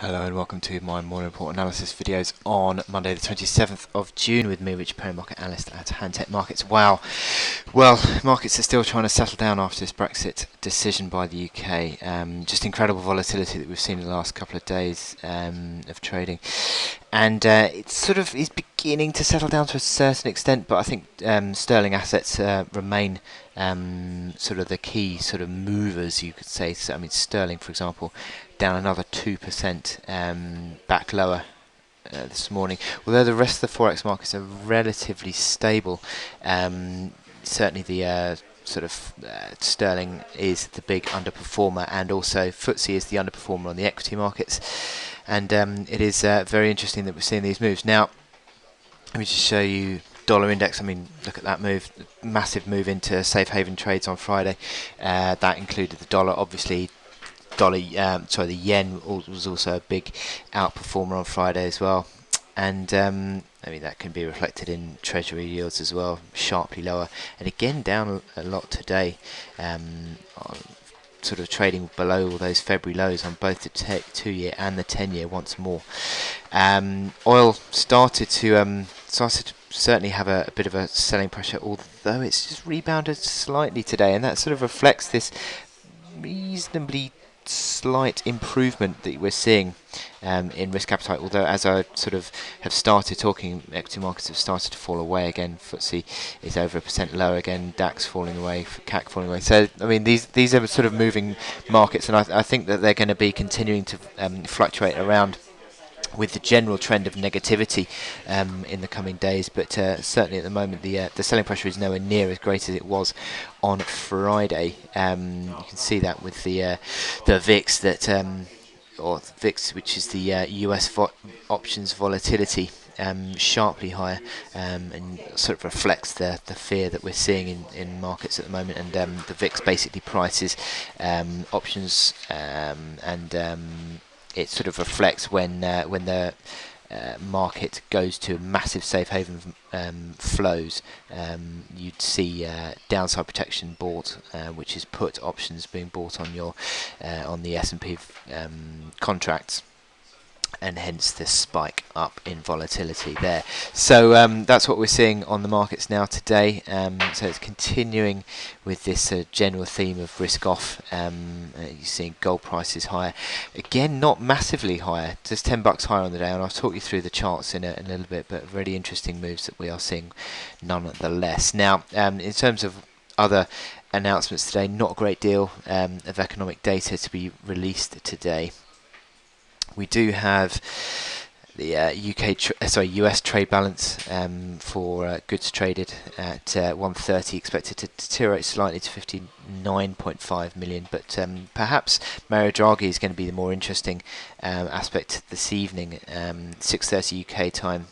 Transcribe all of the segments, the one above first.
Hello and welcome to my morning report analysis videos on Monday the 27th of June with me, Richard Perry, market analyst at Hantech Markets. Wow, well, markets are still trying to settle down after this Brexit decision by the UK. Just incredible volatility that we've seen in the last couple of days of trading, and it sort of is beginning to settle down to a certain extent. But I think sterling assets remain sort of the key sort of movers, you could say. So, I mean, sterling, for example, down another 2%, back lower this morning. Although the rest of the forex markets are relatively stable, certainly the sterling is the big underperformer, and also FTSE is the underperformer on the equity markets. And it is very interesting that we're seeing these moves now. Let me just show you dollar index. I mean, look at that move, massive move into safe haven trades on Friday. That included the dollar, obviously. The yen was also a big outperformer on Friday as well, and I mean that can be reflected in treasury yields as well, sharply lower, and again down a lot today, sort of trading below all those February lows on both the 2-year and the 10-year once more. Oil started to certainly have a bit of a selling pressure, although it's just rebounded slightly today, and that sort of reflects this reasonably slight improvement that we're seeing in risk appetite. Although, as I sort of have started talking, equity markets have started to fall away again. FTSE is over 1% lower again. DAX falling away, CAC falling away. So, I mean, these are sort of moving markets, and I think that they're going to be continuing to fluctuate around with the general trend of negativity in the coming days, but certainly at the moment the selling pressure is nowhere near as great as it was on Friday. You can see that with the VIX or VIX, which is the US options volatility, sharply higher, and sort of reflects the fear that we're seeing in markets at the moment. And the VIX basically prices options, and it sort of reflects when the market goes to massive safe haven flows. You'd see downside protection bought, which is put options being bought on your on the S&P contracts, and hence this spike up in volatility there. So that's what we're seeing on the markets now today. So it's continuing with this general theme of risk off. You're seeing gold prices higher. Again, not massively higher, just $10 higher on the day, and I'll talk you through the charts in a little bit, but really interesting moves that we are seeing nonetheless. Now, in terms of other announcements today, not a great deal of economic data to be released today. We do have the US trade balance for goods traded at 130, expected to deteriorate slightly to 59.5 million. But perhaps Mario Draghi is going to be the more interesting aspect this evening. 6:30 UK time,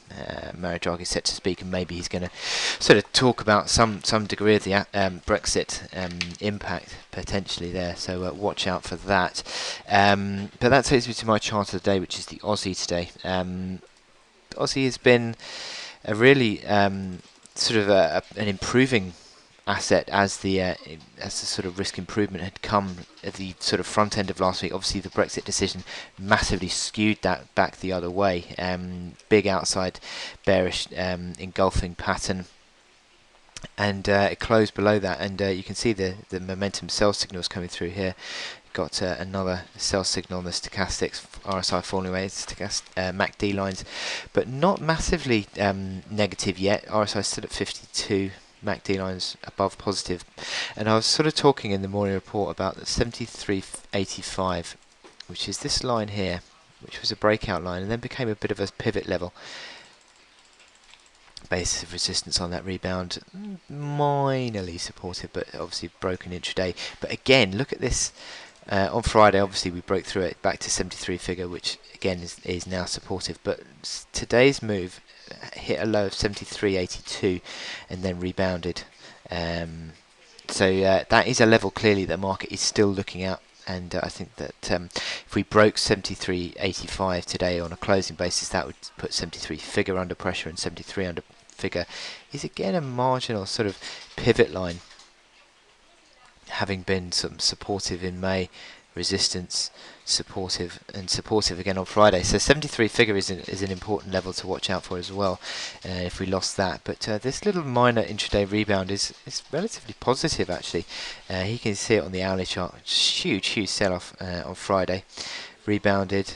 Mario Draghi is set to speak, and maybe he's going to sort of talk about some degree of the Brexit impact potentially there. So watch out for that. But that takes me to my chart of the day, which is the Aussie today. Aussie has been a really sort of an improving asset as the sort of risk improvement had come at the sort of front end of last week. Obviously, the Brexit decision massively skewed that back the other way. Big outside bearish engulfing pattern, and it closed below that, and you can see the momentum sell signals coming through here. Got another sell signal on the stochastics, RSI falling away, MACD lines, but not massively negative yet. RSI still at 52, MACD lines above positive. And I was sort of talking in the morning report about the 73.85, which is this line here, which was a breakout line and then became a bit of a pivot level. Basis of resistance on that rebound, minorly supportive, but obviously broken intraday. But again, look at this. On Friday, obviously, we broke through it back to 73 figure, which again is now supportive. But today's move hit a low of 73.82 and then rebounded. So that is a level clearly the market is still looking at. And I think that if we broke 73.85 today on a closing basis, that would put 73 figure under pressure, and 73 under figure is again a marginal sort of pivot line, having been some supportive in May, resistance supportive again on Friday. So 73 figure is an important level to watch out for as well. If we lost that, but this little minor intraday rebound is relatively positive actually. You can see it on the hourly chart. Huge sell-off on Friday. Rebounded,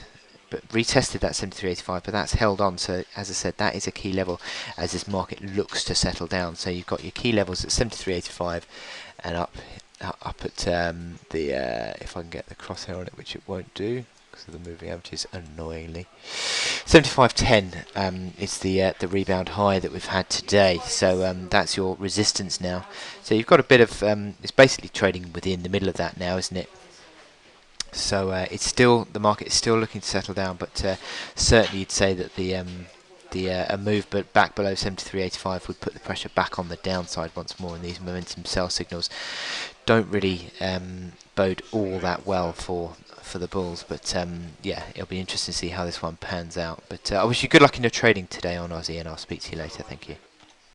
but retested that 73.85, but that's held on. So as I said, that is a key level as this market looks to settle down. So you've got your key levels at 73.85 and up at if I can get the crosshair on it, which it won't do because of the moving averages, annoyingly. 75.10 is the rebound high that we've had today. So that's your resistance now. So you've got a bit of it's basically trading within the middle of that now, isn't it? So it's still, the market is still looking to settle down, but certainly you'd say that a move but back below 73.85 would put the pressure back on the downside once more, and these momentum sell signals don't really bode all that well for the bulls. But yeah, it'll be interesting to see how this one pans out. But I wish you good luck in your trading today on Aussie, and I'll speak to you later. Thank you.